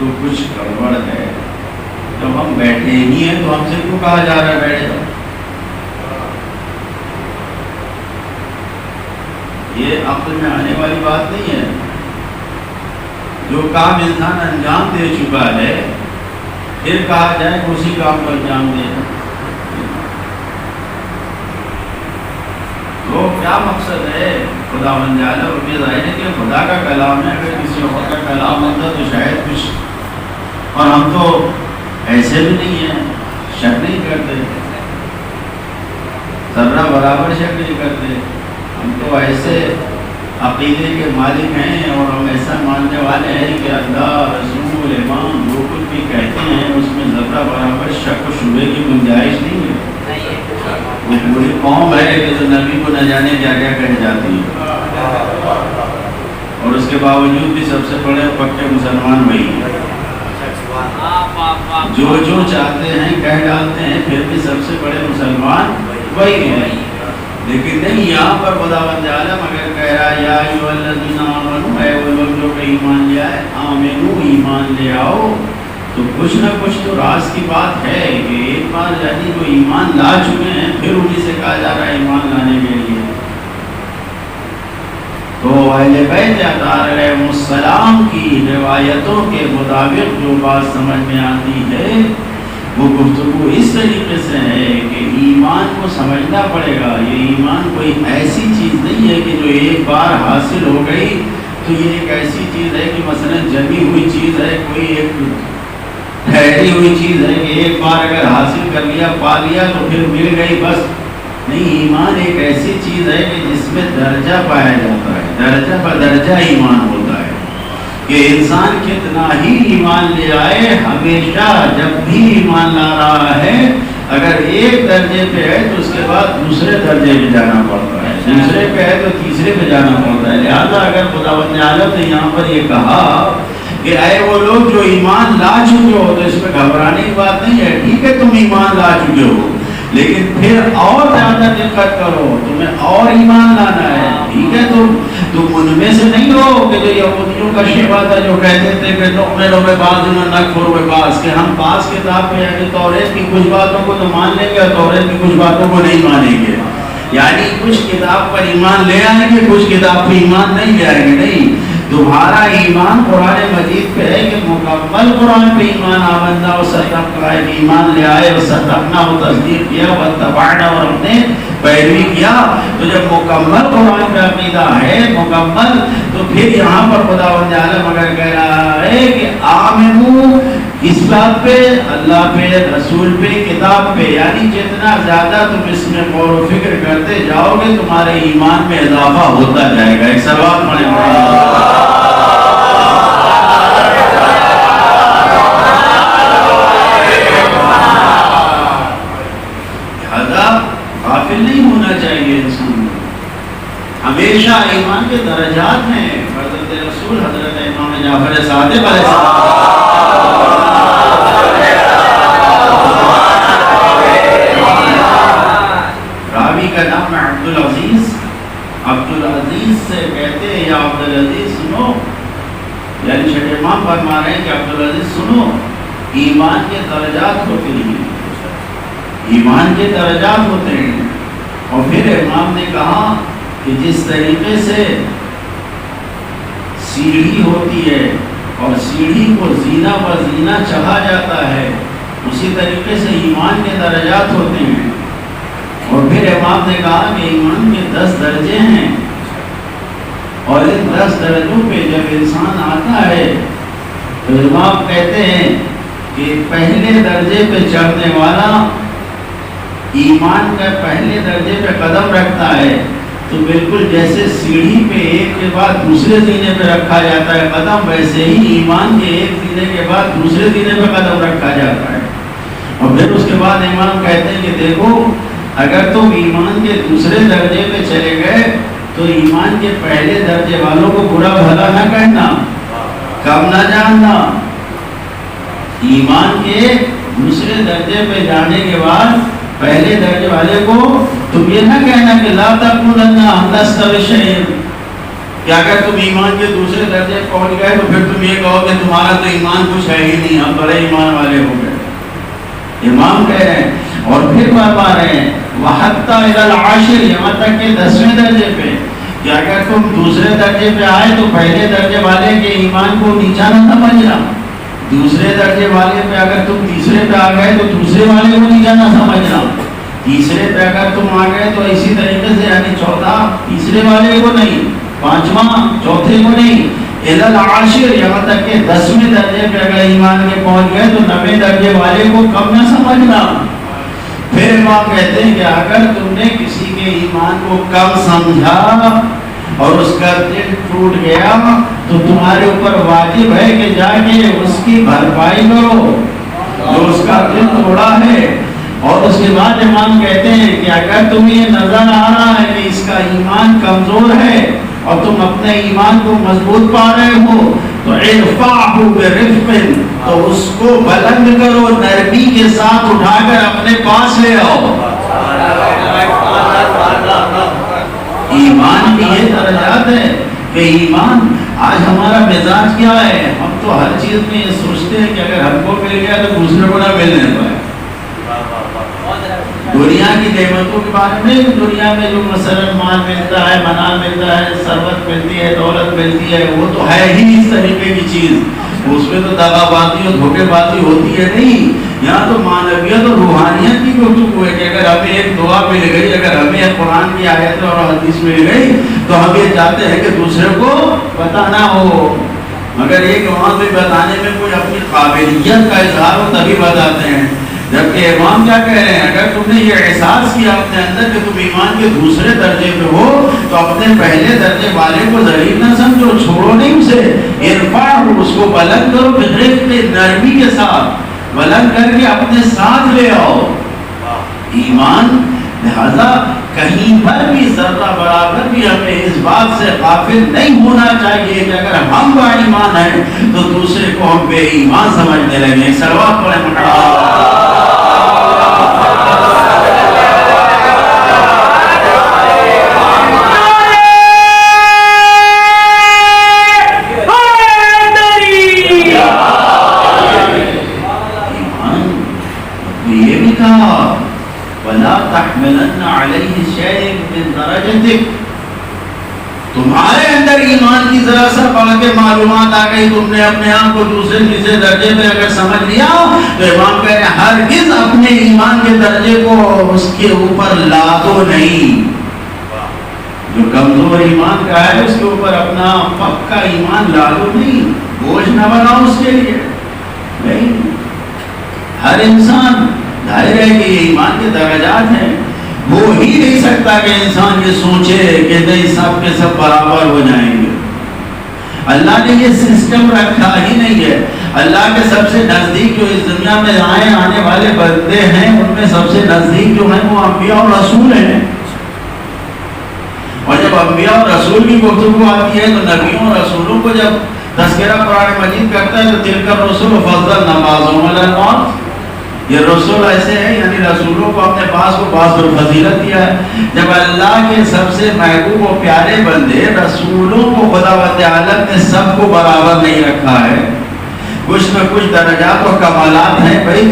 تو کچھ گڑبڑ ہے. جب ہم بیٹھے ہی ہیں تو ہم سے کیوں کہا جا رہا ہے بیٹھ جاؤ؟ یہ عقل میں آنے والی بات نہیں ہے. جو کام انسان انجام دے چکا ہے پھر کہا جائے کہ اسی کام کو انجام دے. تو کیا مقصد ہے خدا بن جانا؟ اور یہ ظاہر ہے کہ خدا کا کلام ہے. اگر کسی اور کا کلام ہوتا تو شاید کچھ، اور ہم تو ایسے بھی نہیں ہیں، شک نہیں کرتے، ذرہ برابر شک نہیں کرتے. ہم تو ایسے عقیدے کے مالک ہیں اور ہم ایسا ماننے والے ہیں کہ اللہ، رسول، امام جو کچھ بھی کہتے ہیں اس میں ذرہ برابر شک و شبہ کی گنجائش نہیں ہے. وہ پوری قوم ہے کہ جو نبی کو نہ جانے کیا کیا کہہ جاتی ہے، اور اس کے باوجود بھی سب سے بڑے پکے مسلمان وہی ہیں. جو جو چاہتے ہیں کہہ ڈالتے ہیں، پھر بھی سب سے بڑے مسلمان وہی ہیں. لیکن نہیں، یہاں پر خداوند عالم اگر کہہ رہا ہے یا ایھا الذین آمنوا، اے وہ لوگ جو کہ ایمان لے آئے، آمنو ایمان لے آؤ، تو کچھ نہ کچھ تو راز کی بات ہے کہ ایک بار یعنی جو ایمان لا چکے ہیں پھر انہیں سے کہا جا رہا ہے ایمان لانے کے لیے. تو اہل بیت علیہم السلام کی روایتوں کے مطابق جو بات سمجھ میں آتی ہے وہ گفتگو اس طریقے سے ہے کہ ایمان کو سمجھنا پڑے گا. یہ ایمان کوئی ایسی چیز نہیں ہے کہ جو ایک بار حاصل ہو گئی تو یہ ایک ایسی چیز ہے کہ مثلا جمی ہوئی چیز ہے، کوئی ایک ٹھہری ہوئی چیز ہے کہ ایک بار اگر حاصل کر لیا، پا لیا تو پھر مل گئی بس. نہیں، ایمان ایک ایسی چیز ہے کہ جس میں درجہ پایا جاتا ہے، درجہ بدرجہ ایمان ہوتا ہے. کہ انسان کتنا ہی ایمان لے آئے، ہمیشہ جب بھی ایمان لا رہا ہے اگر ایک درجے پہ ہے تو اس کے بعد دوسرے درجے پہ جانا پڑتا ہے، دوسرے پہ ہے تو تیسرے پہ جانا پڑتا ہے. لہٰذا اگر خداوند عالم نے یہاں پر یہ کہا کہ اے وہ لوگ جو ایمان لا چکے ہو، تو اس میں گھبرانے کی بات نہیں ہے. ٹھیک ہے تم ایمان لا چکے ہو، لیکن پھر اور زیادہ دقت کرو، تمہیں اور ایمان لانا ہے. ٹھیک ہے تم ان میں سے نہیں ہو کہ جو یہودیوں کا شیوا تھا جو کہتے تھے کہ نؤمن ببعض ونکفر ببعض، کہ ہم بعض کتاب پہ یعنی توریت کی کچھ باتوں کو تو مان لیں گے اور توریت کی کچھ باتوں کو نہیں مانیں گے. یعنی کچھ کتاب پر ایمان لے آئیں گے، کچھ کتاب پہ ایمان نہیں لے آئیں گے. نہیں، تمہارا ایمان قرآن مجید پہ ہے کہ مکمل قرآن پہ ایمان آمنا و صدقنا، ایمان لے آئے اور صدقنا و تصدیق کیا، واتبعنا اور ہم نے پیروی کیا. تو جب مکمل قرآن پہ عقیدہ ہے مکمل، تو پھر یہاں پر خداوند عالم اگر کہہ رہا ہے کہ آمنو، اس بات پہ، اللہ پہ، رسول پہ، کتاب پہ، یعنی جتنا زیادہ تم اس میں غور و فکر کرتے جاؤ گے تمہارے ایمان میں اضافہ ہوتا جائے گا. ایک سوال پڑھیں غافل نہیں ہونا چاہیے انسان. ہمیشہ ایمان کے درجات ہیں. حضرت رسول حضرت امام جعفر صادق علیہ السلام، راوی کا نام ہے عبدالعزیز. عبدالعزیز سے کہتے ہیں یا عبدالعزیز سنو، یعنی چھٹے امام فرما رہے ہیں کہ عبدالعزیز سنو، ایمان کے درجات ہوتے ہیں، ایمان کے درجات ہوتے ہیں. اور پھر امام نے کہا کہ جس طریقے سے سیڑھی ہوتی ہے اور سیڑھی کو زینہ و زینہ چڑھا جاتا ہے، اسی طریقے سے ایمان کے درجات ہوتے ہیں. اور پھر امام نے کہا کہ ایمان کے 10 درجے ہیں، اور ان 10 درجوں پہ جب انسان آتا ہے تو امام کہتے ہیں کہ پہلے درجے پہ چڑھنے والا ایمان کا پہلے درجے پہ قدم رکھتا ہے تو بالکل جیسے سیڑھی پہ ایک کے بعد دوسرے زینے پہ رکھا جاتا ہے قدم، ویسے ہی ایمان کے ایک زینے کے بعد دوسرے زینے پہ قدم رکھا جاتا ہے. اور پھر اس کے بعد امام کہتے ہیں کہ دیکھو، اگر تم ایمان کے دوسرے درجے پہ چلے گئے تو ایمان کے پہلے درجے والوں کو برا بھلا نہ کہنا، کم نہ جاننا. ایمان کے دوسرے درجے پہ جانے کے بعد پہلے درجے والے کو تم یہ نہ کہنا کہ لا تقولن لست بشیء، کہ اگر تم ایمان کے دوسرے درجے پہنچ گئے تو پھر تم یہ کہو کہ تمہارا تو ایمان کچھ ہے ہی نہیں، ہم بڑے ایمان والے ہو گئے۔ امام کہہ رہے ہیں اور پھر فرما رہے ہیں وَحَتَّى إِلَى الْعَاشِرِ، یہاں تک کہ 10ویں درجے پہ، کہ اگر تم دوسرے درجے پہ آئے تو پہلے درجے والے کے ایمان کو نیچا نہ سمجھنا، دوسرے درجے والے پہ اگر تم تیسرے پہ آ گئے تو دوسرے والے کو نیچا نہ سمجھنا، تیسرے پہ اگر تم آ گئے تو اسی طریقے سے یعنی چوتھا تیسرے والے کو نہیں، پانچواں چوتھے کو نہیں، اِلَى الْعَاشِرِ، یہاں تک کہ 10ویں درجے پہ اگر ایمان کے پہنچ گئے تو 9ویں درجے والے کو کم نہ سمجھنا۔ پھر امام کہتے ہیں کہ اگر تم نے کسی کے ایمان کو کم سمجھا اور اس کا دل ٹوٹ گیا تو تمہارے اوپر واجب ہے کہ جا کے اس کی بھرپائی کرو جو اس کا دل توڑا ہے۔ اور اس کے بعد امام کہتے ہیں کہ اگر تمہیں یہ نظر آ رہا ہے کہ اس کا ایمان کمزور ہے اور تم اپنے ایمان کو مضبوط پا رہے ہو تو ارفعہ برفق، تو اس کو بلند کرو، نرمی کے ساتھ اٹھا کر اپنے پاس لے آؤ۔ ایمان کی یہ درجات ہے کہ ایمان، آج ہمارا مزاج کیا ہے، ہم تو ہر چیز میں یہ سوچتے ہیں کہ اگر ہم کو مل گیا تو دوسرے کو نہ ملنے پائے۔ دنیا کی نعمتوں کے بارے میں، دنیا میں جو مثلا مال ملتا ہے، منال ملتا ہے، ثروت ملتی ہے، دولت ملتی ہے، وہ تو ہے ہی اس طریقے کی چیز، اس میں تو دغا بازی اور دھوکے بازی ہوتی ہے نہیں۔ یہاں تو معنویت اور روحانیت کی گفتگو ہے کہ اگر ہمیں ایک دعا مل گئی، اگر ہمیں ایک قرآن کی آیت اور حدیث مل گئی تو ہم یہ چاہتے ہیں کہ دوسرے کو پتہ نہ ہو، مگر ایک وہاں پہ بتانے میں کوئی اپنی قابلیت کا اظہار ہو تبھی بتاتے ہیں۔ جبکہ امام کیا کہہ رہے ہیں، اگر تم نے یہ احساس کیا اپنے اندر کہ تم ایمان کے دوسرے درجے پہ ہو تو اپنے پہلے درجے والے کو ذلیل نہ سمجھو، چھوڑو نہیں اسے، ارفعہ، اس کو بلند کرو، برفق، نرمی کے ساتھ بلند کر کے اپنے ساتھ لے آؤ۔ ایمان لہذا کہیں پر بھی ذرہ برابر بھی ہمیں اس بات سے غافل نہیں ہونا چاہیے کہ اگر ہم با ایمان ہیں تو دوسرے کو ہم بے ایمان سمجھنے لگیں۔ صلوات پڑھیں محمد۔ یہ بھی کہا وَلَا تَحْمِلَنَّ عَلَيْهِ شَيْءٍ مِّن دَرَجَتِكَ، تمہارے اندر ایمان کی ذرا سا پڑھ کے معلومات آ گئی، تم نے اپنے آپ کو دوسرے تیسرے درجے پہ اگر سمجھ لیا تو امام کہہ رہے ہیں ہرگز اپنے ایمان کے درجے کو اس کے اوپر لادو نہیں۔ جو کمزور ایمان کا ہے اس کے اوپر اپنا پکا ایمان لادو نہیں، بوجھ نہ بناؤ اس کے لیے نہیں۔ ہر انسان ظاہر ہے کہ یہ ایمان کے درجات ہیں، ہو ہی نہیں سکتا کہ انسان یہ سوچے کہ نہیں سب کے سب برابر ہو جائیں گے۔ اللہ نے یہ سسٹم رکھا ہی نہیں ہے۔ اللہ کے سب سے نزدیک جو اس دنیا میں آنے والے بندے ہیں ان میں سب سے نزدیک جو ہیں وہ انبیاء اور رسول ہیں، اور جب انبیاء اور رسول کی گفتگو آتی ہے تو نبیوں اور رسولوں کو جب تذکرہ قرآن مجید کرتا ہے تو تلک الرسل فضلنا بعضهم علی بعض، یہ رسول ایسے ہیں یعنی رسولوں کو اپنے پاس کو بعض فضیلت دیا ہے۔ جب اللہ کے سب سے محبوب و پیارے بندے رسولوں کو خداوند عالم نے سب کو برابر نہیں رکھا ہے، کچھ نہ کچھ درجات و کمالات ہیں۔ بھائی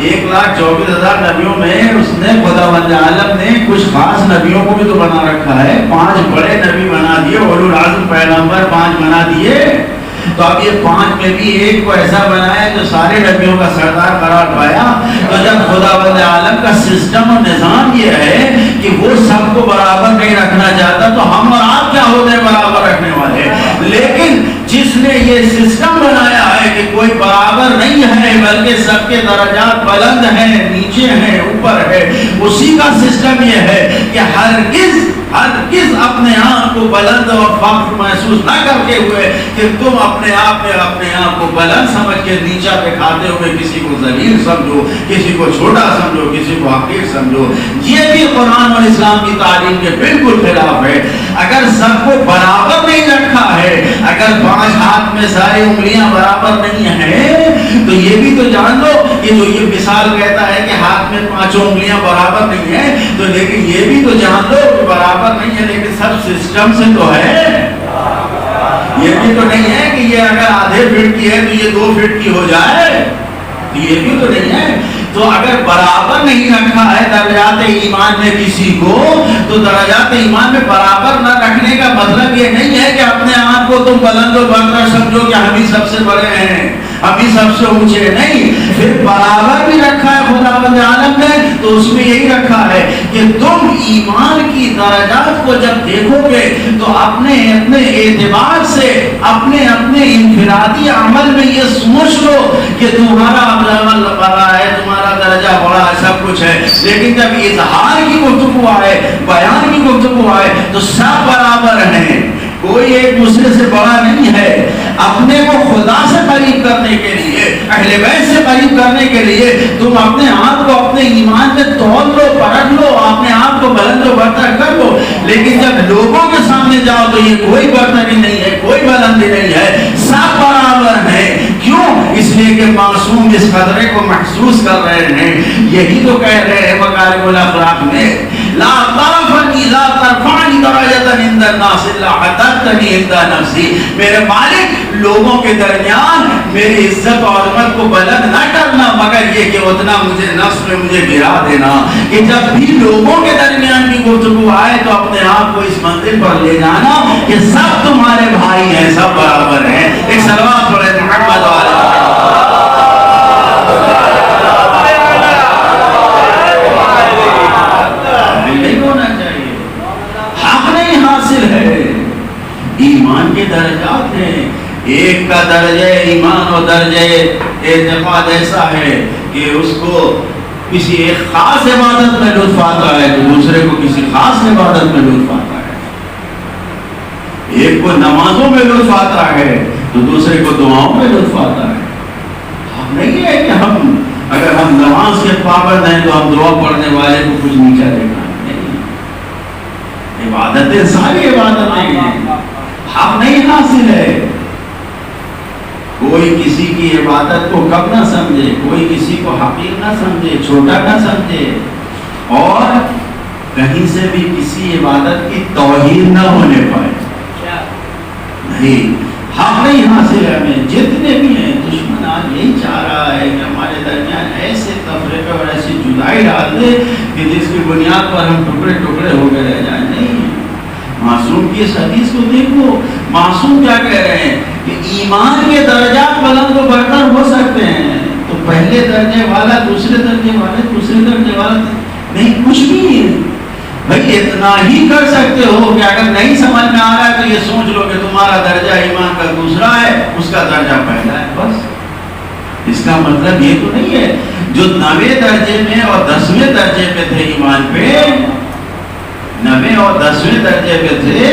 1,24,000 نبیوں میں اس نے خداوند عالم نے کچھ خاص نبیوں کو بھی تو بنا رکھا ہے، 5 بڑے نبی بنا دیے، اولو العزم پیغمبر 5 بنا دیے، تو اب یہ 5 میں بھی ایک کو ایسا بنایا جو سارے نبیوں کا سردار قرار پایا۔ تو جب خداوند عالم کا سسٹم اور نظام یہ ہے کہ وہ سب کو برابر نہیں رکھنا چاہتا تو ہم اور آپ کیا ہوتے ہیں برابر رکھنے والے؟ لیکن جس نے یہ سسٹم بنایا ہے کہ کوئی برابر نہیں ہے بلکہ سب کے درجات بلند ہیں، نیچے ہیں، اوپر ہے، اسی کا سسٹم یہ ہے کہ ہرگز اپنے آپ کو بلند اور فخر محسوس نہ کرتے ہوئے کہ تم اپنے آپ کو بلند سمجھ کے نیچا دکھاتے ہوئے کسی کو ذلیل سمجھو، کسی کو چھوٹا سمجھو، کسی کو حقیر سمجھو، یہ بھی قرآن اور اسلام کی تعلیم کے بالکل خلاف ہے۔ اگر سب کو برابر نہیں رکھا ہے، اگر 5 ہاتھ میں ساری انگلیاں برابر نہیں ہیں تو یہ بھی تو جان لو کہ جو یہ مثال کہتا ہے کہ ہاتھ میں 5 انگلیاں برابر نہیں ہیں، تو لیکن یہ بھی تو جان لو کہ برابر نہیں ہے لیکن سب سسٹم سے تو ہے۔ یہ بھی تو نہیں ہے کہ یہ اگر آدھے فٹ کی ہے تو یہ 2 فٹ کی ہو جائے، یہ بھی تو نہیں ہے۔ تو اگر برابر نہیں رکھا ہے درجات ایمان میں کسی کو، تو درجات ایمان میں برابر نہ رکھنے کا مطلب یہ نہیں ہے کہ اپنے آپ کو تم بلند و برتر سمجھو کہ ہم ہی سب سے بڑے ہیں، ہم ہی سب سے اونچے، نہیں۔ پھر برابر بھی رکھا ہے خداوند عالم نے، تو اس میں یہی رکھا ہے کہ تم ایمان کی درجات کو جب دیکھو گے تو اپنے اعتبار سے اپنے انفرادی عمل میں یہ سوچ لو کہ تمہارا عمل بڑا ہے، تمہارا درجہ بڑا ہے، سب کچھ ہے، لیکن جب اظہار کی گفتگو آئے، بیان کی گفتگو آئے تو سب برابر ہیں، کوئی ایک دوسرے سے بڑا نہیں ہے۔ اپنے کو خدا سے قریب کرنے کے لیے، اہل بیت سے قریب کرنے کے لیے تم اپنے آپ کو اپنے ایمان میں تول لو، پرکھ لو، اپنے آپ کو بلند و برتر کر لو، لیکن جب لوگوں کے سامنے جاؤ تو یہ کوئی برتری نہیں ہے، کوئی بلندی نہیں ہے، سب برابر ہیں۔ کیوں؟ اس لیے کہ معصوم اس خطرے کو محسوس کر رہے ہیں۔ یہی تو کہہ رہے ہیں مکارم الاخلاق میں، لا ترفنی لا ترفعنی درجۃ عند الناس الا حتتنی عند نفسی، میرے مالک لوگوں کے درمیان میری عزت اور حرمت کو بلند نہ کرنا مگر یہ کہ اتنا مجھے نفس میں مجھے گرا دینا کہ جب بھی لوگوں کے درمیان کی گفتگو آئے تو اپنے آپ کو اس منزل پر لے جانا کہ سب تمہارے بھائی ہیں، سب برابر ہیں۔ ایک صلوات پڑھے محمد والے نہیں ہونا چاہیے، حق نہیں حاصل ہے۔ ایمان کے درجات ہیں، ایک کا درجہ ایمان اور درجہ اعتقاد ایسا ہے کہ اس کو کسی ایک خاص عبادت میں لطف آتا ہے تو دوسرے کو کسی خاص عبادت میں لطف آتا ہے، ایک کو نمازوں میں لطف آتا ہے تو دوسرے کو دعاؤں میں لطف آتا ہے۔ ہم نہیں ہے کہ اگر ہم نماز کے پابند ہیں تو ہم دعا پڑھنے والے کو کچھ نیچا دیکھنا، نہیں، عبادتیں ساری عبادتیں ہیں، حق نہیں حاصل ہے۔ کوئی کسی کی عبادت کو کم نہ سمجھے، کوئی کسی کو حقیر نہ سمجھے، چھوٹا نہ سمجھے، اور کہیں سے بھی کسی عبادت کی توہین نہ ہونے پائے، نہیں، حق نہیں حاصل ہے۔ ہمیں جتنے بھی ہیں دشمن آج یہی چاہ رہا ہے کہ ہمارے درمیان ایسے تفریقے اور ایسی جدائی ڈال دے کہ جس کی بنیاد پر ہم ٹکڑے ٹکڑے ہو گئے رہ جائیں، نہیں۔ معصوم کی اس حدیث کو دیکھو، معصوم کیا کہہ رہے ہیں کہ ایمان کے درجات بلند و برتر ہو سکتے ہیں، تو پہلے درجے والا دوسرے درجے والے دوسرے درجے والا نہیں، کچھ بھی نہیں۔ بھائی اتنا ہی کر سکتے ہو کہ اگر نہیں سمجھ میں آ رہا ہے تو یہ سوچ لو کہ تمہارا درجہ ایمان کا دوسرا ہے، اس کا درجہ پہلا ہے، بس۔ اس کا مطلب یہ تو نہیں ہے جو 9ویں درجے میں اور 10ویں درجے پہ تھے ایمان پہ، 9ویں اور 10ویں درجے پہ تھے،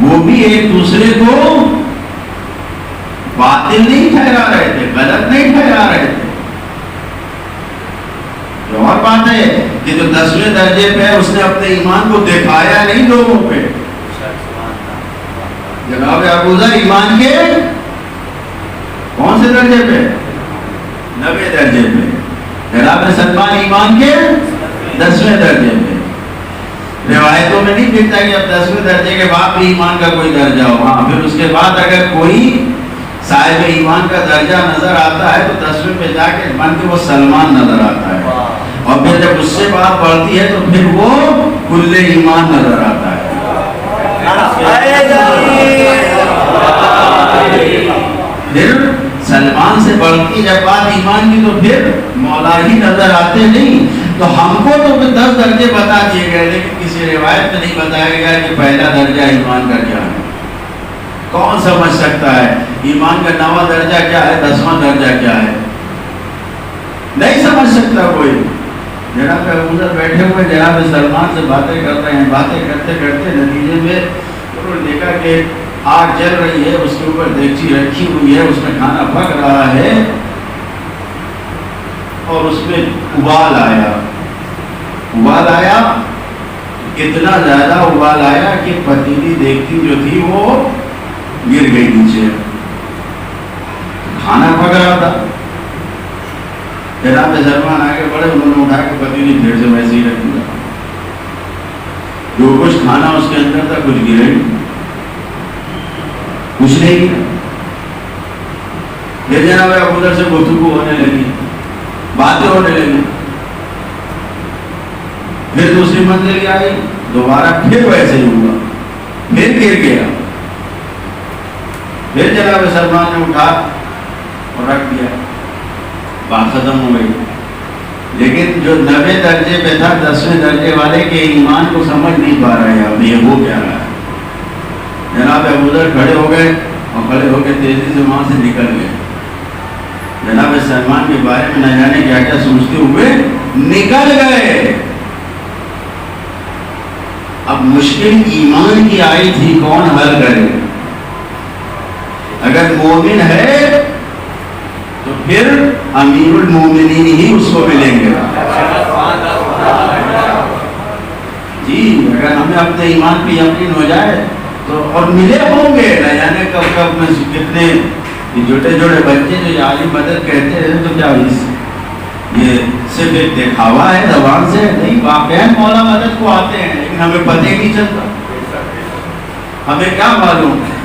وہ بھی ایک دوسرے کو باطل نہیں ٹھہرا رہے تھے، غلط نہیں ٹھہرا رہے تھے۔ جو اور بات ہے کہ جو 10ویں درجے پہ اس نے اپنے ایمان کو دکھایا نہیں لوگوں پہ۔ جناب ابو ذر ایمان کے کون سے درجے پہ؟ 9ویں درجے پہ۔ جناب سلمان ایمان کے 10ویں درجے پہ۔ روایتوں میں نہیں دکھتا کہ اب 10ویں درجے کے بعد بھی ایمان کا کوئی درجہ ہو، ہاں پھر اس کے بعد اگر کوئی صاحب ایمان کا درجہ نظر آتا ہے تو 10ویں پہ جا کے بن کے وہ سلمان نظر آتا ہے، اور پھر جب اس سے بات بڑھتی ہے تو پھر وہ کل ایمان نظر آتا ہے۔ پھر سلمان سے بڑھتی جب بات ایمان کی تو پھر مولا ہی نظر آتے نہیں۔ تو ہم کو تو 10 درجے بتا دیے گئے لیکن کسی روایت میں نہیں بتایا گیا کہ پہلا درجہ ایمان کا کیا ہے۔ کون سمجھ سکتا ہے ایمان کا 9واں درجہ کیا ہے، 10واں درجہ کیا ہے؟ نہیں سمجھ سکتا کوئی۔ جناب ابو ذر بیٹھے ہوئے جناب سلمان سے باتیں کر رہے ہیں، باتیں کرتے کرتے نتیجے میں انہوں نے دیکھا کہ آگ جل رہی ہے، اس کے اوپر دیگچی رکھی ہوئی ہے، اس میں کھانا پک رہا ہے، اور اس میں ابال آیا۔ ابال آیا، اتنا زیادہ ابال آیا کہ پتیلی دیگچی جو تھی وہ گر گئی نیچے، کھانا پک رہا تھا۔ جناب سلمان آگے بڑھے، انہوں نے اٹھا کے پتیلی پھر سے ویسے ہی رکھ دیا، جو کچھ کھانا اس کے اندر تھا کچھ گرے، کچھ کچھ نہیں کیا. پھر جناب ابو ذر سے گفتگو ہونے لگی, باتیں ہونے لگی. پھر دوسری منزل آئی, دوبارہ پھر ویسے ہی ہوا, پھر گر گیا. پھر جناب سلمان نے اٹھا اور رکھ دیا, بات ختم ہو گئی. لیکن جو 90 درجے پہ تھا 10ویں درجے والے کے ایمان کو سمجھ نہیں پا رہے اب یہ ہو کیا رہا ہے. جناب ابو ذر کھڑے ہو گئے اور کھڑے ہو کے تیزی سے وہاں سے نکل گئے. جناب سلمان کے بارے میں نہ جانے کیا کیا سوچتے ہوئے نکل گئے. اب مشکل ایمان کی آئی تھی, کون حل کرے؟ اگر مومن ہے تو پھر امیر المومنین ہی اس کو ملیں گے. جی اگر ہمیں اپنے ایمان پہ یقین ہو جائے تو اور ملے ہوں گے, نہ جانے کب کب میں کتنے چھوٹے چھوٹے بچے جو عالی مدد کہتے ہیں تو کیا یہ صرف ایک دکھاوا ہے زبان سے نہیں, واقعہ مولا مدد کو آتے ہیں لیکن ہمیں پتہ ہی نہیں چلتا. ہمیں کیا معلوم ہے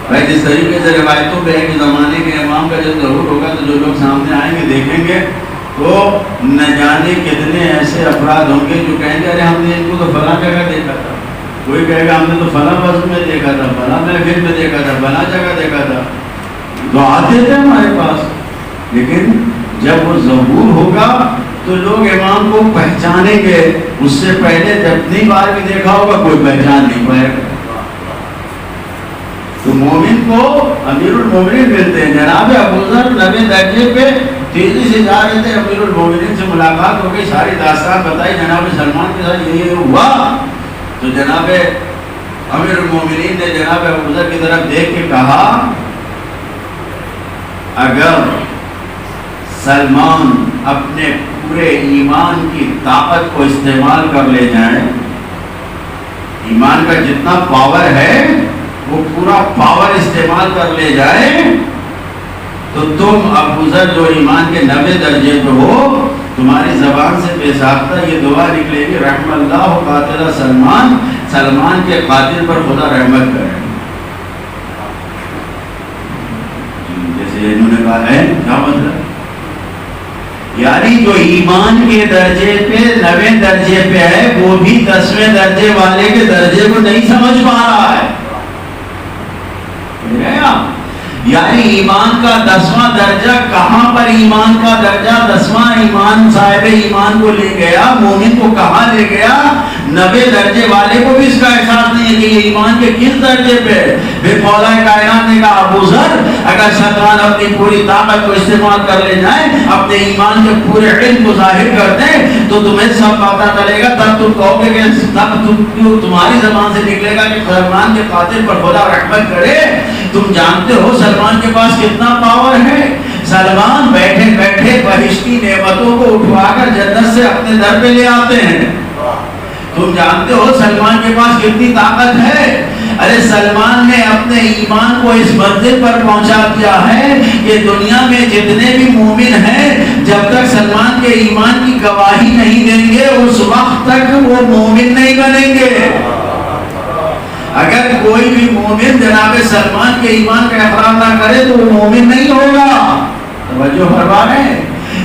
بھائی. جس طریقے سے روایتوں پہ ہے کہ زمانے کے امام کا جب ظہور ہوگا تو جو لوگ سامنے آئیں گے دیکھیں گے تو نہ جانے کتنے ایسے افراد ہوں گے جو کہیں گے ارے ہم نے ان کو تو فلاں جگہ دیکھا تھا. کوئی کہے گا ہم نے تو فلاں وقت میں دیکھا تھا, فلاں محفل میں دیکھا تھا, فلاں جگہ دیکھا تھا. تو آتے تھے ہمارے پاس, لیکن جب وہ ظہور ہوگا تو لوگ امام کو پہچانیں گے. اس سے پہلے جتنی بار بھی دیکھا ہوگا کوئی پہچان نہیں پائے گا. تو مومن کو امیر المومنین ملتے ہیں. جناب ابو ذر 90 درجے پہ تیزی سے جا رہے تھے, امیر المومنین سے ملاقات ہو گئی, ساری داستان بتائی جناب سلمان کے ساتھ یہ ہوا. تو جناب امیر المومنین نے جناب ابو ذر کی طرف دیکھ کے کہا اگر سلمان اپنے پورے ایمان کی طاقت کو استعمال کر لے جائیں, ایمان کا جتنا پاور ہے وہ پورا پاور استعمال کر لے جائیں, تو تم ابو ذر جو ایمان کے 90 درجے پہ ہو, تمہاری زبان سے بے ساختہ یہ دعا نکلے گی رحم اللہ قاتل سلمان, سلمان کے قاتل پر خدا رحمت کرے. جیسے انہوں نے کہا ہے کیا مطلب, یعنی جو ایمان کے درجے پہ 90 درجے پہ ہے وہ بھی 10ویں درجے والے کے درجے کو نہیں سمجھ پا رہا ہے. یعنی ایمان کا 10واں درجہ کہاں پر, ایمان کا درجہ 10واں ایمان صاحب ایمان کو لے گیا, مومن کو کہاں لے گیا, 90 درجے والے کو بھی اس کا احساس نہیں ہے کہ یہ ایمان کے کس درجے پہ. پھر مولا کائنات نے کہا ابو ذر اگر سلمان اپنی پوری طاقت کو استعمال کر لے جائیں, اپنے ایمان کے پورے علم کو ظاہر کر دیں, تو تمہیں سب پتہ چلے گا. تب تم کہو گے کہ تب تمہاری زبان سے نکلے گا کہ سلمان کے قاتل پر خدا رحمت کرے. تم جانتے ہو سلمان کے پاس کتنا پاور ہے. سلمان بیٹھے بیٹھے بہشتی نعمتوں کو اٹھوا کر جنت سے اپنے در پہ لے آتے ہیں. تم جانتے ہو سلمان کے پاس کتنی طاقت ہے. ارے سلمان نے اپنے ایمان کو اس منزل پر پہنچا دیا ہے کہ دنیا میں جتنے بھی مومن ہیں جب تک سلمان کے ایمان کی گواہی نہیں دیں گے اس وقت تک وہ مومن نہیں بنیں گے. اگر کوئی بھی مومن جناب سلمان کے ایمان کا اقرار نہ کرے تو وہ مومن نہیں ہوگا. توجہ فرما رہے ہیں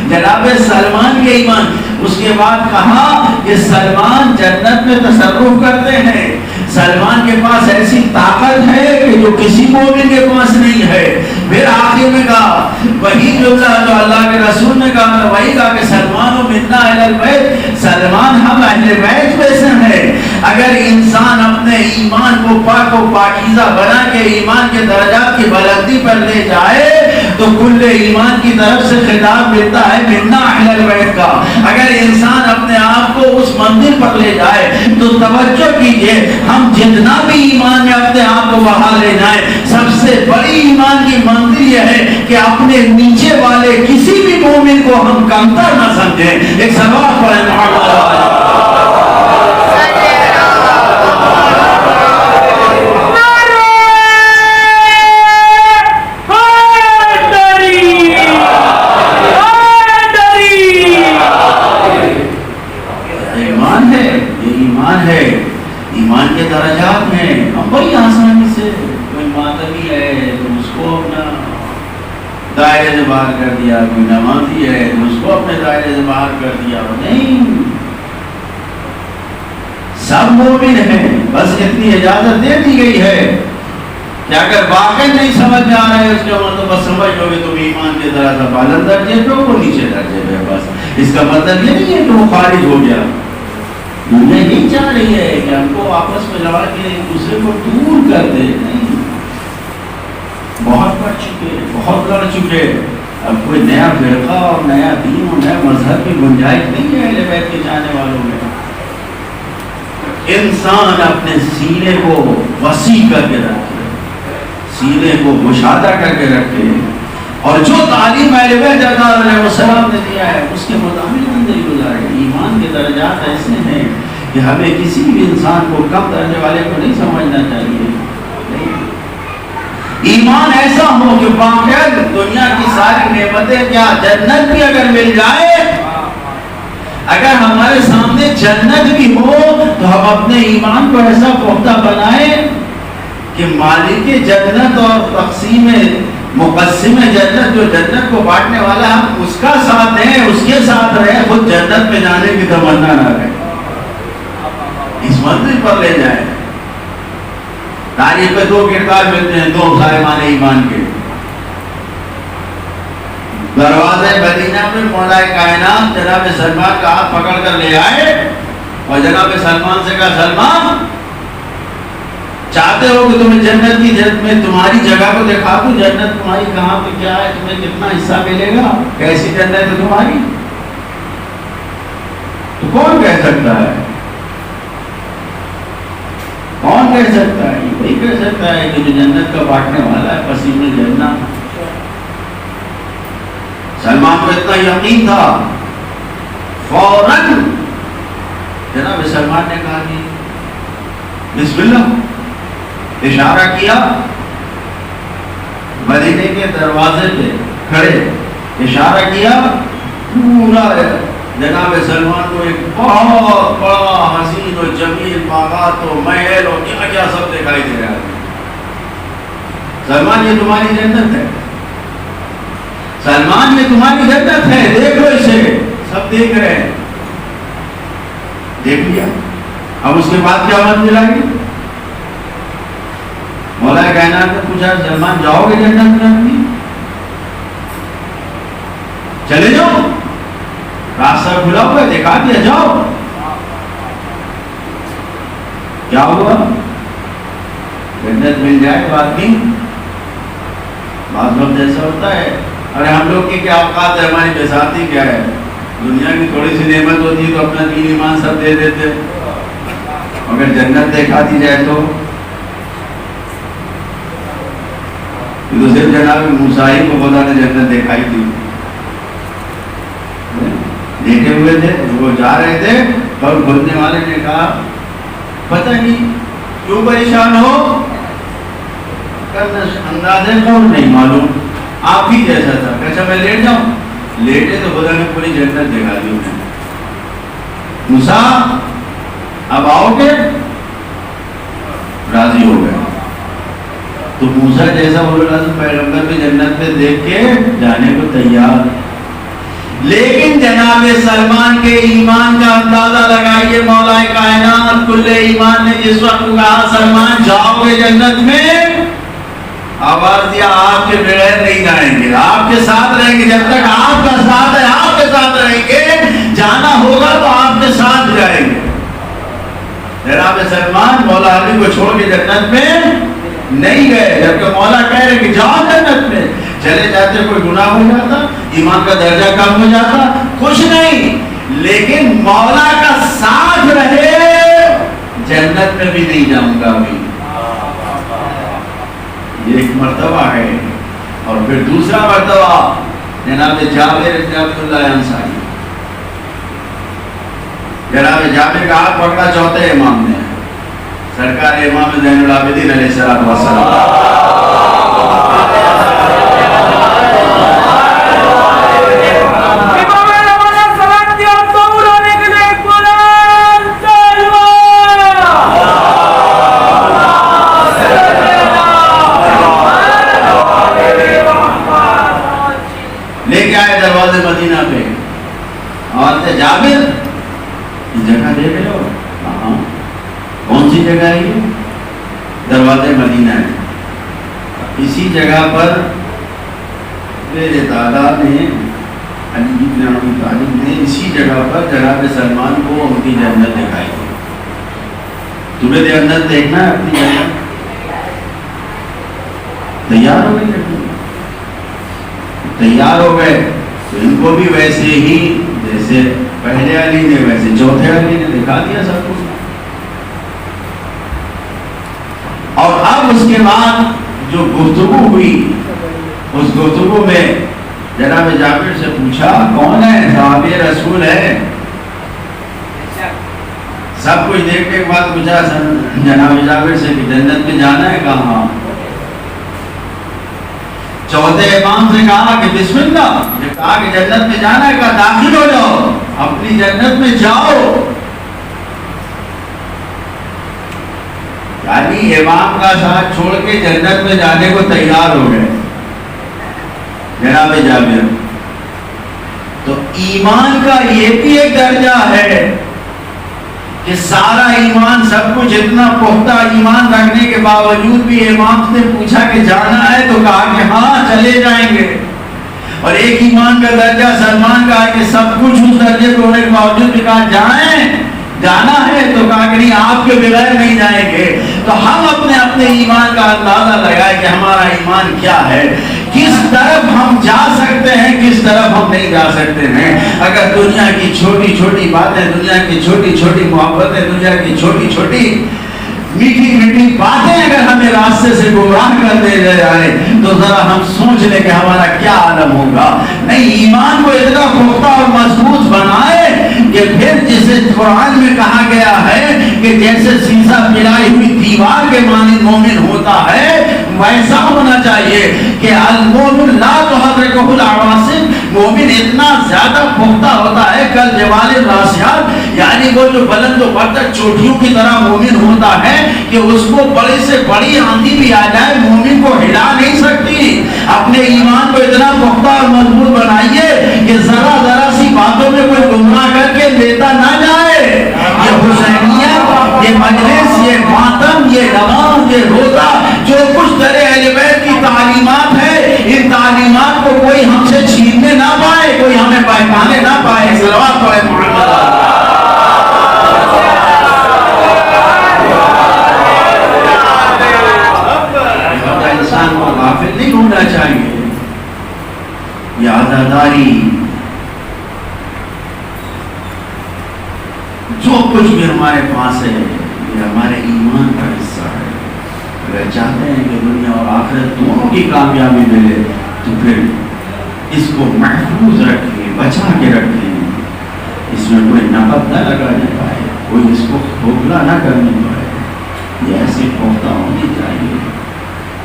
جناب سلمان کے ایمان. اس کے بعد کہا کہ سلمان جنت میں تصرف کرتے ہیں. سلمان کے پاس ایسی طاقت ہے کہ جو کسی مومن کے پاس نہیں ہے. پھر آخر میں کہا وہی جملہ جو اللہ کے رسول نے کہا, وہی کہا کہ سلمان و منا اہل البیت, سلمان ہم اہل بیت میں سے ہیں. اگر انسان اپنے ایمان کو پاک و پاکیزہ بنا کے ایمان کے درجات کی بلندی پر لے جائے تو کل ایمان کی طرف سے خطاب ملتا ہے منا اہل البیت کا. اگر انسان اپنے آپ کو اس منزل پر لے جائے تو توجہ کیجئے, ہم جتنا بھی ایمان میں اپنے آپ کو بڑھا لے جائیں, سب سے بڑی ایمان کی منزل یہ ہے کہ اپنے نیچے والے کسی بھی مومن کو ہم کمتر نہ سمجھیں. ایک سوال پڑھیں ایمان کے درجات میں ہم بڑی آسانی سے, کوئی ماتمی ہے دائرے سے باہر کر دیا، کوئی نمازی ہے تو اس کو اپنے دائرے سے باہر کر دیا. نہیں، سب مومن ہیں، بس اتنی اجازت دے دی گئی ہے کہ اگر واقعی نہیں سمجھ میں آ رہا ہے اس کا مطلب بس سمجھ لو کہ تم ایمان کے ذرا سا بالغ درجے پہ ہو، وہ نیچے درجے پہ. بس اس کا مطلب یہ نہیں ہے کہ وہ خارج ہو گیا. دنیا نہیں چاہ رہی ہے کہ ہم کو آپس میں لڑا کے ایک دوسرے کو دور کر دے. نہیں، بہت پڑھ چکے، بہت لڑ چکے. اب کوئی نیا فرقہ اور نیا دین اور نیا مذہب کی گنجائش نہیں ہے اہل بیت کے چاہنے والوں میں. انسان اپنے سینے کو وسیع کر کے رکھے، سینے کو گشادہ کر کے رکھے، اور جو تعلیم اہل بیت علیہ السلام نے دیا ہے اس کے مطابق زندگی گزارے. ایمان کے درجات ایسے ہیں کہ ہمیں کسی بھی انسان کو کم درجے والے کو نہیں سمجھنا چاہیے. ایمان ایسا ہو کہ واقعی دنیا کی ساری نعمتیں کیا جنت بھی اگر مل جائے، اگر ہمارے سامنے جنت بھی ہو تو ہم اپنے ایمان کو ایسا پختہ بنائیں کہ مالک جنت اور مقسم جنت جو جنت کو بانٹنے والا ہم اس کا ساتھ دیں، اس کے ساتھ رہیں، خود جنت میں جانے کی تمنا نہ رہے، اس منزل پر لے جائیں. تاریخ میں دو کردار ملتے ہیں، دو صاحبان ایمان کے. دروازے مدینہ میں مولا کائنات جناب سلمان کا ہاتھ پکڑ کر لے آئے اور جناب سلمان سے کہا سلمان چاہتے ہو کہ تمہیں جنت کی جنت میں تمہاری جگہ کو دکھا دوں؟ جنت تمہاری کہاں پہ کیا ہے، تمہیں کتنا حصہ ملے گا، کیسی جنت ہے تمہاری؟ تو کون کہہ سکتا ہے؟ کون کہہ سکتا ہے؟ وہی کہہ سکتا ہے کہ جو جنت کا بانٹنے والا ہے، پسینے جنت. سلمان کو اتنا یقین تھا، فوراً جناب سلمان نے کہا کہ بسم اللہ، اشارہ کیا، مدینے کے دروازے پہ کھڑے اشارہ کیا. پورا جناب سلمان کو ایک بہت بڑا حسین و جمیل باغات و محل اور کیا کیا سب دکھائی دے رہا ہے. سلمان یہ تمہاری جنت ہے، سلمان یہ تمہاری جنت ہے، دیکھ لو اسے. سب دیکھ رہے ہیں، دیکھ لیا. اب اس کے بعد کیا منزل آئی؟ مولا کائنات نے پوچھا سلمان جاؤ گے جنت میں اپنی؟ چلے جاؤ، راستہ کھلا ہوا ہے، دکھا دیا، جاؤ. کیا ہوا؟ جنت مل جائے تو آدمی بعض وقت ایسا ہوتا ہے، ارے ہم لوگ کی کیا اوقات ہے، ہماری بساتی کیا ہے، دنیا کی تھوڑی سی نعمت ہوتی ہے تو اپنا دین ایمان سب دے دیتے، اگر جنت دکھا دی جائے تو صرف جناب موسیٰ کو خدا نے جنت دکھائی تھی. دیکھے ہوئے تھے، وہ جا رہے تھے اور کھولنے والے نے کہا پتہ نہیں کیوں پریشان ہو، اندازے کون نہیں معلوم، آپ ہی جیسا تھا. کیسا میں لیٹ جاؤں؟ لیٹے تو خدا نے پوری جنت دکھا دی انہیں. موسیٰ اب آؤ گے؟ راضی ہو گئے. تو موسیٰ جیسا پیغمبر بھی جنت میں دیکھ کے جانے کو تیار. لیکن جناب سلمان کے ایمان کا اندازہ لگائیے. مولا کائنات کل ایمان نے جس وقت کہا سلمان جاؤ گے جنت میں، آواز دیا آپ کے بغیر نہیں جائیں گے، آپ کے ساتھ رہیں گے، جب تک آپ کا ساتھ ہے آپ کے ساتھ رہیں گے، جانا ہوگا تو آپ کے ساتھ جائیں گے. جناب سلمان مولا علی کو چھوڑ کے جنت میں نہیں گئے، جبکہ مولا کہہ رہے کہ جاؤ جنت میں. چلے جاتے کوئی گناہ ہو جاتا، ایمان کا درجہ کم ہو جاتا، کچھ نہیں، لیکن مولا کا ساتھ رہے جنت میں بھی نہیں جاؤں گا ابھی. یہ ایک مرتبہ ہے. اور پھر دوسرا مرتبہ جناب جابر بن عبداللہ انصاری، جناب جابر کا ہاتھ پکڑا چوتھے امام نے، سرکار امام زین العابدین علیہ السلام مدینہ پہ اور جابر جگہ دے رہے ہو؟ ہاں. کون سی جگہ ہے یہ؟ دروازے مدینہ ہے. اسی جگہ پر میرے دادا نے علی بن ابی طالب نے اسی جگہ پر جناب سلمان کو ان کی جنت دکھائی. تمہیں جنت دیکھنا ہے اپنی جنت؟ تیار ہو گئے؟ تیار ہو گئے تو ان کو بھی ویسے ہی جیسے پہلے علی نے ویسے چوتھے علی نے دکھا دیا سب کچھ. اور اب اس کے بعد جو گفتگو ہوئی اس گفتگو میں جناب جابر سے پوچھا کون ہے؟ صحابی رسول ہے. سب کچھ دیکھنے کے بعد پوچھا جناب جابر سے کہ جنت میں جانا ہے کہاں؟ چوتھے امام سے کہا کہ بسم اللہ. کہا کہ جنت میں جانا ہے، کہا داخل ہو جاؤ، اپنی جنت میں جاؤ. یعنی امام کا ساتھ چھوڑ کے جنت میں جانے کو تیار ہو گئے جناب جابر. تو ایمان کا یہ بھی ایک درجہ ہے کہ سارا ایمان سب کچھ اتنا پختہ ایمان رکھنے کے باوجود بھی امام نے پوچھا کہ جانا ہے تو کہا کہ ہاں چلے جائیں گے. اور ایک ایمان کا درجہ سلمان کا ہے کہ سب کچھ اس درجے کو ہونے کے باوجود بھی کہا جائیں، جانا ہے تو کہا کہ نہیں آپ کے بغیر نہیں جائیں گے. تو ہم اپنے اپنے ایمان کا اندازہ لگائیں کہ ہمارا ایمان کیا ہے، کس طرف ہم جا سکتے ہیں، کس طرف ہم نہیں جا سکتے ہیں. اگر دنیا کی چھوٹی چھوٹی باتیں، دنیا کی چھوٹی چھوٹی محبتیں، دنیا کی چھوٹی چھوٹی میٹھی میٹھی باتیں اگر ہمیں راستے سے گمراہ کر دے جائے تو ذرا ہم سوچ لیں کہ ہمارا کیا عالم ہوگا. نہیں، ایمان کو اتنا پختہ اور مضبوط بنائے کہ پھر جسے قرآن میں کہا گیا ہے کہ جیسے سیسا پلائی ہوئی دیوار کے مانند مومن ہوتا ہے ویسا ہونا چاہیے کہ المومن لا تحرکہ العواصف. مومن اتنا زیادہ پختہ ہوتا ہے کل جوال الراسیات، یعنی وہ جو بلند و برتر چوٹیوں کی طرح مومن ہوتا ہے کہ اس کو بڑے سے بڑی آندھی بھی آ جائے مومن کو ہلا نہیں سکتی. اپنے ایمان کو اتنا پختہ اور مضبوط بنائیے کہ ذرا ذرا سی باتوں میں کوئی گمراہ کر کے لیتا نہ جائے. یہ حسینیت، یہ مجلس، یہ ماتم، یہ نماز، یہ روزہ، جو کچھ در اہل بیت کی تعلیمات ہے، ان تعلیمات کو کوئی ہم سے چھیننے نہ پائے، کوئی ہمیں بہکانے نہ پائے. صلوات پڑھیں محمد. انسان کو غافل نہیں ہونا چاہیے. یہ عزاداری جو کچھ بھی ہمارے پاس ہے یہ ہمارے ایمان کا حصہ ہے. اگر چاہتے ہیں کہ دنیا اور آخرت دونوں کی کامیابی ملے تو پھر اس کو محفوظ رکھیں، بچا کے رکھیں. اس میں کوئی نقد نہ لگانے پائے، کوئی اس کو کھوکھلا نہ کرنے پائے. یہ ایسی پختہ ہونی چاہیے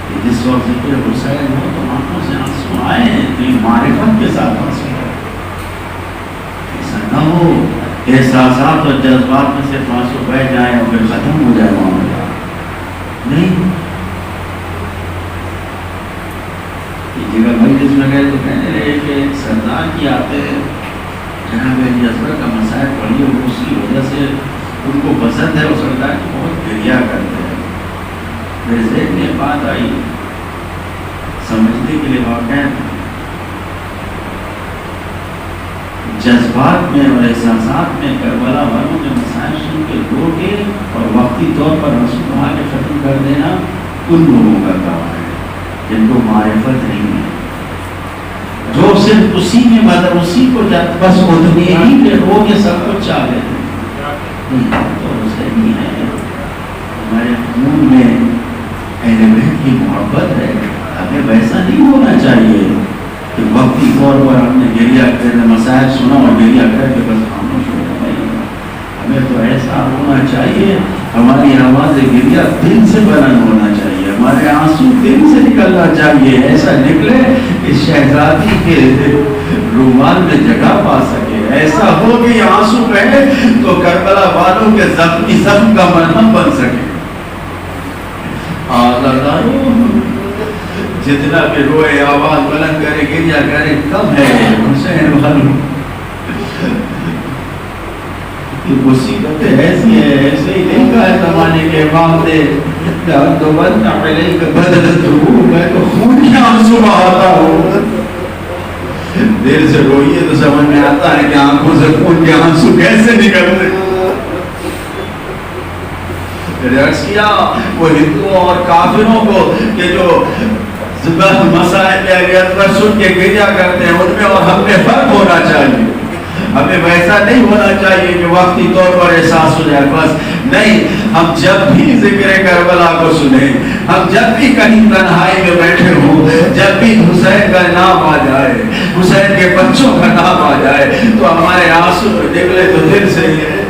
کہ جس وقت ذکر حسین ہو تو آنکھوں سے آنسو آئے تو یہ معرفت کے ساتھ آنسو آئے. ایسا نہ ہو احساسات اور جذبات میں سے آنسو بہ جائیں اور پھر ختم ہو جائے معاملہ. نہیں، یہ جگہ مجلس میں گئے تو کہنے رہے کہ سردار کی آتے جناب علی اصغر کا مسائل پڑھی اور اس کی وجہ سے ان کو پسند ہے اور سردار کی بہت گریا کرتے ہیں. میرے ذہن میں بات آئی سمجھنے کے لیے واقع جذبات میں اور احساسات میں کربلا والوں کے مسائل سن کے رو کے اور وقتی طور پر آنسو بہا کے ختم کر دینا ان لوگوں کا کام ہے جن کو معرفت نہیں ہے، جو صرف اسی میں مدد اسی کو بس اتنے ہی کہ رو کے سب کچھ چاہ لیتے ہیں. تو صحیح ہے، ہمارے خون میں اہل بیت کی محبت ہے. ہمیں ویسا نہیں ہونا چاہیے کہ وقتی طور پر ہم نے گریا کر مسائل سنا اور گریا کر کے بس خاموش ہو گئے. ہمیں تو ایسا ہونا چاہیے، ہماری آواز گریا دل سے بلند ہونا چاہیے، ہمارے آنسو دل سے نکلنا چاہیے. ایسا نکلے کہ شہزادی کے رومال میں جگہ پا سکے. ایسا ہو کہ آنسو بہے تو کربلا والوں کے زخمی زخم کا مرہم بن سکے. جتنا کہ روئے آواز بلند کرے گریا کرے کم ہے حسین والوں. مصیبت ایسی ہے, ایسے ہی نہیں کہا ہے زمانے کے امام نے تو بند علیک بدلت ہوں, میں تو خون کے آنسو بہاتا ہوں. دیر سے روئیے تو سمجھ میں آتا ہے کہ آنکھوں سے خون کے آنسو کیسے نکلتے. عرض کیا وہ ہندوؤں اور کافروں کو کہ جو مسائل اہلیت پر سن کے گریا کرتے ہیں ان میں اور ہم میں فرق ہونا چاہیے. ہمیں ویسا نہیں ہونا چاہیے کہ وقتی طور پر احساس ہو جائے بس نہیں. ہم جب بھی ذکر کربلا کو سنیں, ہم جب بھی کہیں تنہائی میں بیٹھے ہوں, جب بھی حسین کا نام آ جائے, حسین کے بچوں کا نام آ جائے تو ہمارے آنسو نکلے تو دل سے ہی ہے.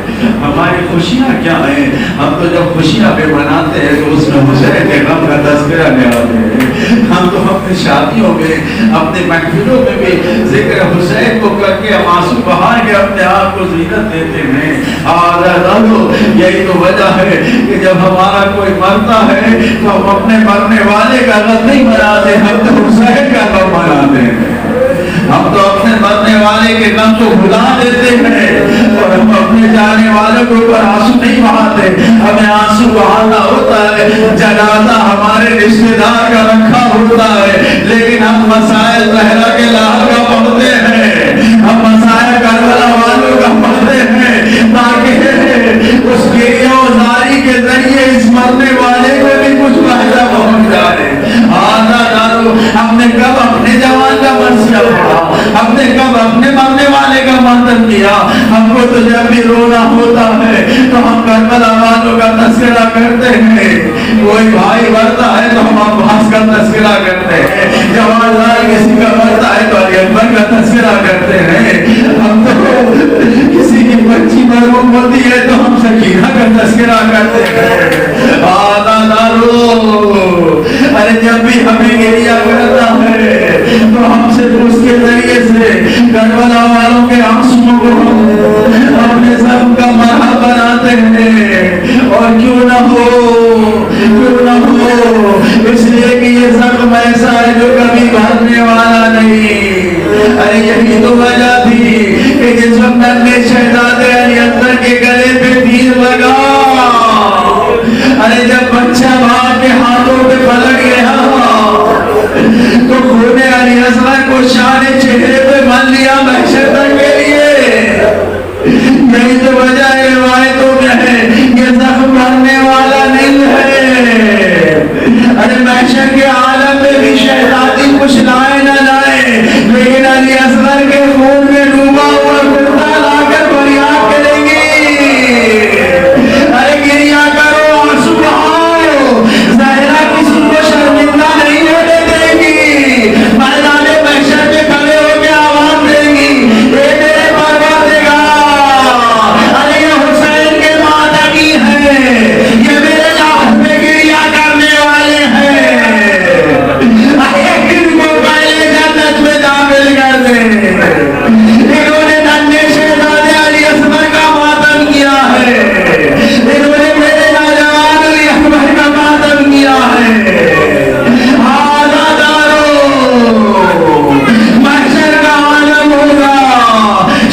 ہماری خوشیاں کیا ہیں؟ ہم تو جب خوشیاں پہ مناتے ہیں تو اس میں حسین کے غم کا تذکرہ لے آتے ہیں. ہم تو اپنی شادیوں میں اپنے محفلوں میں بھی ذکر حسین کو کر کے ہم آنسو بہا کے اپنے آپ کو زینت دیتے ہیں. یہی تو وجہ ہے کہ جب ہمارا کوئی مرتا ہے تو ہم اپنے مرنے والے کا غم نہیں مناتے, ہم تو حسین کا غم مناتے ہیں. ہم تو اپنے مرنے والے کے غم کو بھلا دیتے ہیں اور ہم اپنے جانے والوں کے اوپر آنسو نہیں بہاتے. ہمیں آنسو بہانا ہوتا ہے, جنازہ ہمارے رشتے دار کا رکھا ہوتا ہے, لیکن ہم مسائل زہرا کے لاہور کا پڑھتے ہیں, ہم مسائل کربلا والوں کا پڑھتے ہیں تاکہ اس گریہ و زاری کے ذریعے اس مرنے والے کو بھی کچھ فائدہ پہنچ جائے. آدھا دارو ہم نے کب اپنے جوان کا مرثیہ پڑھا, ہم نے کب اپنے مرنے والے کا ماتم کیا. ہم کو تو جب بھی رونا ہوتا ہے تو ہم کربلا والوں کا تذکرہ کرتے ہیں. کوئی بھائی مرتا ہے تو ہم عباس کا تذکرہ کرتے ہیں, جوان لال کسی کا مرتا ہے تو علی اکبر کا تذکرہ کرتے ہیں. ہم تو کسی کی بچی مرحوم ہوتی ہے تو ہم سکینہ کا تذکرہ کرتے ہیں. آدھا دارو ارے جب بھی ہمیں گریہ کرتا ہے تو ہم سے اس کے ذریعے سے کربلا والوں کے آنسوؤں کو اپنے سب کا مرہم بناتے ہیں. اور کیوں نہ ہو اس لیے کہ یہ زخم ایسا ہے جو کبھی بھرنے والا نہیں. ارے یہی تو وجہ تھی کہ جس وقت ننھے شہزادے علی اکبر کے گلے پہ تیر لگا, ارے جب بچہ باپ کے ہاتھوں پہ پلٹ گیا تو خون علی اصغر کو شان چہرے پہ مل لیا محشر تک کے لیے. یہی تو وجہ ہے روایتوں میں ہے یہ زخم بھرنے والا نہیں ہے. ارے محشر کے عالم میں بھی شہزادی کچھ لائے نہ لائے, لیکن علی اصغر کے خون میں ڈوبا ہوا کرتا لا کر فریاد کریں گی. ارے گریہ کرو, آنسو بہاؤ, زہرا کسی کو شرمندہ نہیں ہونے دے گی. میدان محشر میں کھڑے ہو کے آواز دیں گی, اے میرے پروردگار, ارے یہ حسین کے ماتمی ہیں, یہ میرے لاہ پہ گریہ کرنے والے ہیں, ان کو پہلے جنت میں داخل کر دیں. انہوں نے ننھے شہزادے علی اصغر کا ماتم کیا ہے, انہوں نے میرے نوجوان علی اکبر کا ماتم کیا ہے. محشر کا عالم ہوگا,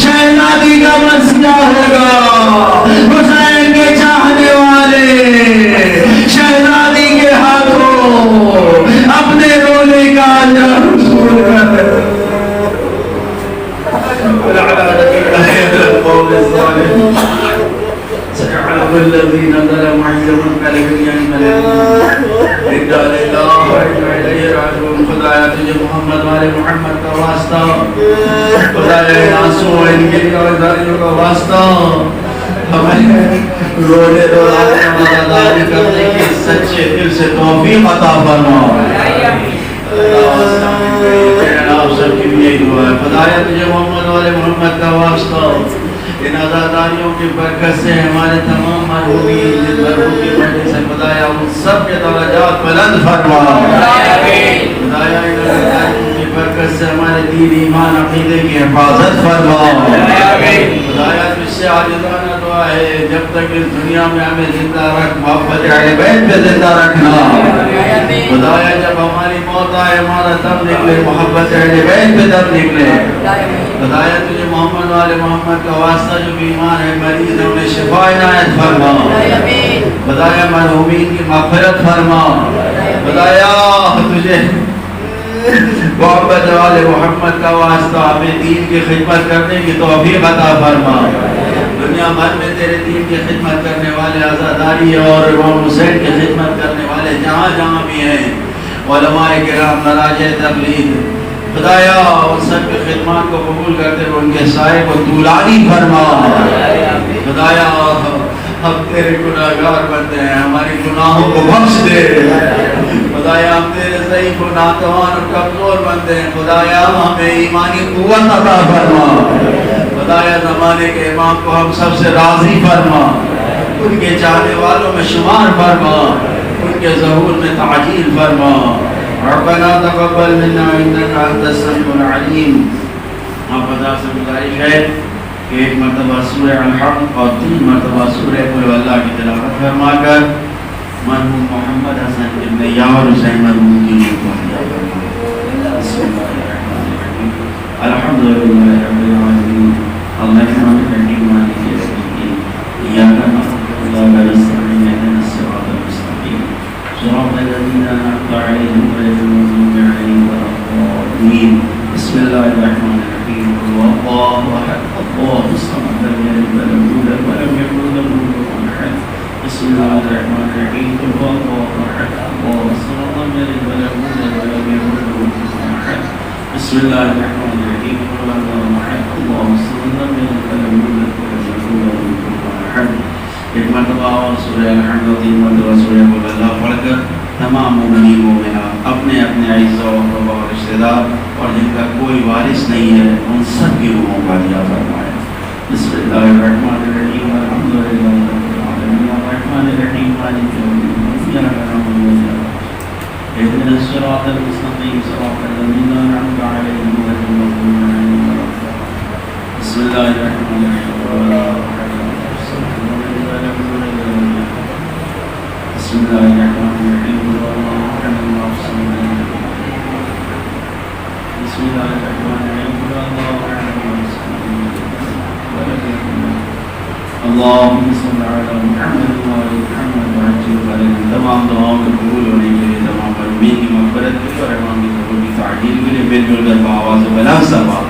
شہزادی کا مسئلہ ہوگا, حسین کے چاہنے والے شہزادی کے ہاتھوں اپنے رونے کا اجر حصول کرتے ہیں. الذين ظلموا عندهم خدایا تجھے محمد والے محمد کا واسطہ, خدایا آنسو ان کے کاروباریوں کا واسطہ, ہمیں رونے روزاداری کرنے کی سچے دل سے توفیق عطا فرما. آپ سب کی بھی یہی دعا ہے. خدایا تجھے محمد والے محمد کا واسطہ, ان عزاداریوں کی برکت سے ہمارے تمام مرحومین جن مرحوم کی وجہ سے خدایا ان سب کے درجات بلند فرما. خدایا ان عزاداریوں کی برکت سے ہمارے دین ایمان عقیدے کی حفاظت فرما. خدایا تجھ سے عاجزانہ دعا دعا ہے جب تک اس دنیا میں ہمیں زندہ رکھ محبت اہل بیت پہ زندہ رکھنا. خدایا جب ہماری موت آئے ہمارا دم نکلے محبت اہل بیت پہ دم نکلے. خدایا تجھے محمد والے محمد کا واسطہ جو بیمار ہے مریض ہے انہیں شفا عنایت فرما. خدایا مرحومین کی مغفرت فرما. خدایا تجھے محمد والے محمد کا واسطہ ہمیں دین کی خدمت کرنے کی توفیق عطا فرما. دنیا بھر میں تیرے دین کی خدمت کرنے والے عزاداری اور امام حسین کی خدمت کرنے والے جہاں جہاں بھی ہیں علماء کرام مراجع تقلید خدایا ان سب کی خدمات کو قبول کرتے ہوئے ان کے سائے کو طولانی فرما. خدایا ہم تیرے گناہگار بنتے ہیں ہماری گناہوں کو بخش دے. خدایا ہم تیرے ضعیف و ناتوان اور کمزور بنتے ہیں. خدایا ہمیں ایمانی قوت عطا فرما. خدایا زمانے کے امام کو ہم سب سے راضی فرما. ان کے چاہنے والوں میں شمار فرما. ان کے ظہور میں تعجیل فرما. ربنا تقبل منا انك انت السميع العليم. آپ خدا سے گزارش ہے کہ ایک مرتبہ سورہ الحمد اور 3 مرتبہ سورہ قل اللہ کی تلاوت فرما کر مرحوم محمد حسن ابن یار حسین مرحوم کی روح کو عطا فرما. بسم اللہ الرحمن الرحیم. الحمدللہ رب العالمین الرحمن الرحیم مالک یوم الدین ایاک نعبد و ایاک نستعین اهدنا الصراط المستقیم صراط الذین انعمت علیہم غیر المغضوب علیہم ولا الضالین. بسم اللہ الرحمن الرحیم. اللہ احد اللہ الصمد لم یلد ولم یولد ولم یکن له کفوا احد. بسم اللہ الرحمن الرحیم. اللہ احد اللہ الصمد لم یلد ولم یولد ولم یکن له کفوا احد. بسم اللہ الرحمن الرحیم. اللہ احد اللہ الصمد لم یلد ولم یولد ولم یکن له کفوا احد. ایک مرتبہ اور سورہ الحمد اور 3 مرتبہ سورہ قل اللہ پڑھ کر تمام مومنین مومنات اپنے اپنے اعزاء و اقرباء و رشتہ دار اور جن کا کوئی وارث نہیں ہے ان سب کی روحوں کا عطا فرمائے. بسم اللہ الرحمن الرحیم. الحمدللہ رب العالمین الرحمن الرحیم مالک یوم الدین ایاک نعبد و ایاک نستعین اهدنا الصراط المستقیم صراط الذین انعمت علیہم غیر المغضوب علیہم ولا الضالین. بسم اللہ الرحمن الرحیم. بسم اللہ الرحمن الرحیم. بسم اللہ الرحمن الرحیم. اللہم صل علی محمد وعلی محمد وعجل فرجهم. تمام دعاؤں کے قبول ہونے کے لیے تمام مرحومین کی مغفرت کے لیے اور امام کی قبول کی تعجیل کے لیے مل جل کر بآواز بلند صلوات